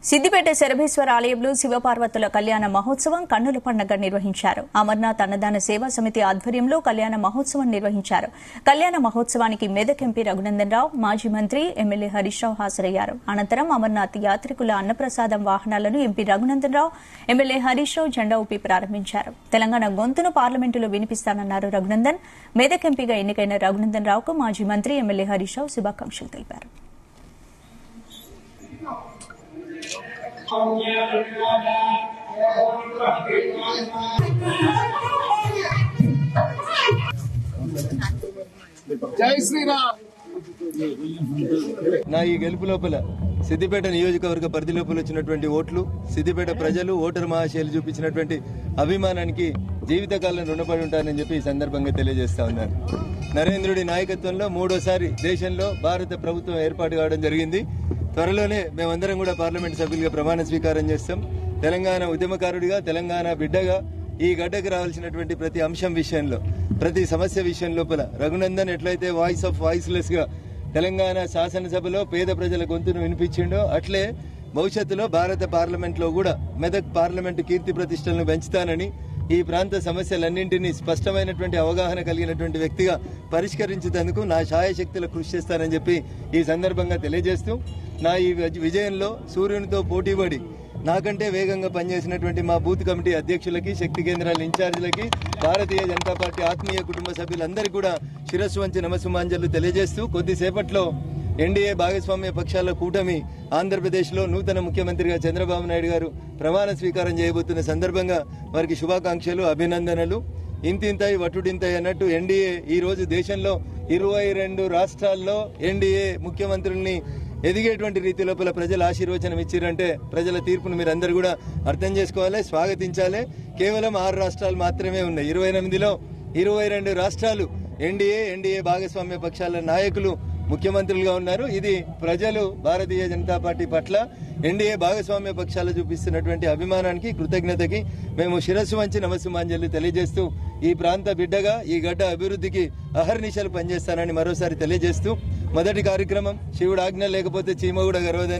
సిద్దిపేట శరభేశ్వర ఆలయంలో శివపార్వతుల కళ్యాణ మహోత్సవం కన్నుల పండుగ నిర్వహించారు. అమర్నాథ్ అన్నదాన సేవా సమితి ఆధ్వర్యంలో కళ్యాణ మహోత్సవం నిర్వహించారు. కళ్యాణ మహోత్సవానికి మెదక్ ఎంపీ రఘునందన్ రావు, మాజీ మంత్రి ఎమ్మెల్యే హరీష్ రావు హాజరయ్యారు. అనంతరం అమర్నాథ్ యాత్రికుల అన్నప్రసాదం వాహనాలను ఎంపీ రఘునందన్ రావు, ఎమ్మెల్యే హరీష్ రావు జెండా ఊపి ప్రారంభించారు. తెలంగాణ గొంతును పార్లమెంటులో వినిపిస్తానన్నారు రఘునందన్. మెదక్ ఎంపీగా ఎన్నికైన రఘునందన్ రావుకు మాజీ మంత్రి ఎమ్మెల్యే హరీష్ రావు శుభాకాంక్షలు తెలిపారు. జై శ్రీరామ్. నా ఈ గెలుపు లోపల సిద్దిపేట నియోజకవర్గ పరిధి లోపల వచ్చినటువంటి ఓట్లు, సిద్దిపేట ప్రజలు, ఓటరు మహాశయులు చూపించినటువంటి అభిమానానికి జీవితకాలం రుణపడి ఉంటారని చెప్పి ఈ సందర్భంగా తెలియజేస్తా ఉన్నాను. నరేంద్రుడి నాయకత్వంలో మూడోసారి దేశంలో భారత ప్రభుత్వం ఏర్పాటు కావడం జరిగింది. త్వరలోనే మేమందరం కూడా పార్లమెంట్ సభ్యులుగా ప్రమాణ స్వీకారం చేస్తాం. తెలంగాణ ఉద్యమకారుడిగా, తెలంగాణ బిడ్డగా ఈ గడ్డకు రావాల్సినటువంటి ప్రతి అంశం విషయంలో, ప్రతి సమస్య విషయం లోపల రఘునందన్ ఎట్లయితే వాయిస్ ఆఫ్ వాయిస్లెస్ గా తెలంగాణ శాసనసభలో పేద ప్రజల గొంతును వినిపించిండో, అట్లే భవిష్యత్తులో భారత పార్లమెంట్ లో కూడా మెదక్ పార్లమెంటు కీర్తి ప్రతిష్టలను పెంచుతానని, ఈ ప్రాంత సమస్యలన్నింటినీ స్పష్టమైనటువంటి అవగాహన కలిగినటువంటి వ్యక్తిగా పరిష్కరించేందుకు నా శాయశక్తుల కృషి చేస్తానని చెప్పి ఈ సందర్భంగా తెలియజేస్తూ, నా ఈ విజయంలో సూర్యునితో పోటీపడి నాకంటే వేగంగా పనిచేసినటువంటి మా బూత్ కమిటీ అధ్యక్షులకి, శక్తి కేంద్రాల ఇన్ఛార్జీలకి, భారతీయ జనతా పార్టీ ఆత్మీయ కుటుంబ సభ్యులందరికీ కూడా శిరస్సు వంచి నమస్సుమాంజలు తెలియజేస్తూ, కొద్దిసేపట్లో ఎన్డీఏ భాగస్వామ్య పక్షాల కూటమి ఆంధ్రప్రదేశ్లో నూతన ముఖ్యమంత్రిగా చంద్రబాబు నాయుడు గారు ప్రమాణ స్వీకారం చేయబోతున్న సందర్భంగా వారికి శుభాకాంక్షలు, అభినందనలు. ఇంతింతాయి వటుడింతాయి అన్నట్టు ఎన్డీఏ ఈ రోజు దేశంలో 22 రాష్ట్రాల్లో ఎన్డీఏ ముఖ్యమంత్రుల్ని ఎదిగేటువంటి రీతి లోపల ప్రజలు ఆశీర్వచనం ఇచ్చిరంటే ప్రజల తీర్పును మీరందరూ కూడా అర్థం చేసుకోవాలి, స్వాగతించాలి. కేవలం 6 రాష్ట్రాలు మాత్రమే ఉన్నాయి. 28లో 22 రాష్ట్రాలు ఎన్డీఏ భాగస్వామ్య పక్షాల నాయకులు ముఖ్యమంత్రులుగా ఉన్నారు. ఇది ప్రజలు భారతీయ జనతా పార్టీ పట్ల ఎన్డీఏ భాగస్వామ్య పక్షాలు చూపిస్తున్నటువంటి అభిమానానికి, కృతజ్ఞతకి మేము శిరస్సు వంచి నమస్సుమాంజలి తెలియజేస్తూ, ఈ ప్రాంత బిడ్డగా ఈ గడ్డ అభివృద్ధికి అహర్నిశలు పనిచేస్తానని మరోసారి తెలియజేస్తూ, మొదటి కార్యక్రమం శివుడు ఆజ్ఞ లేకపోతే చీమ కూడా గర్వదని